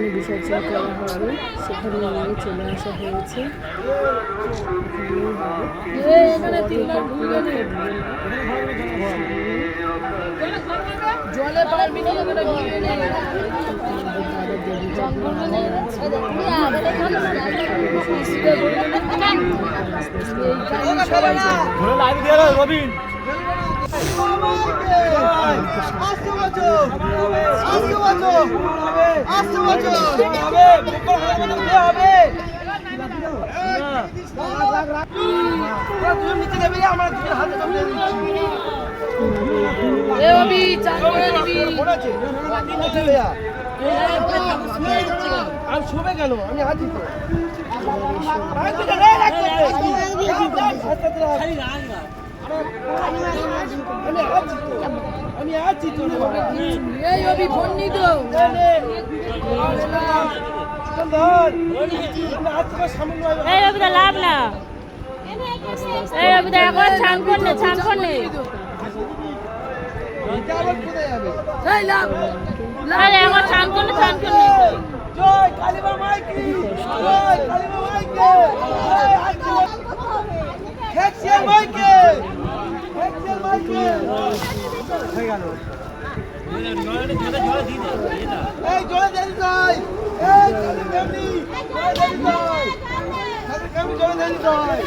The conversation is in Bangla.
যেখানে বিসর্জন করা হবে সেখানে নিয়ে চলে আসা হয়েছে। জলে পারবি না রবিন আমি শোবে কেন আমি আছি তো আমি আছি তো এই অভি ফোন নি তো এই রবিদা লাভ না, এই রবিদা এখন ছান করলে এই লাভ আরে এখন ছান করলে জয় কালিমা মাইকি, জয় কালিমা মাইকি, হেক্সিয়া মাইকি, হেক্সিয়া মাইকি হয়ে গেল। এই জলে দেরি যায়, এই কালি ফ্যামিলি জলে দেরি যায়, কালি ফ্যামিলি জলে দেরি যায়।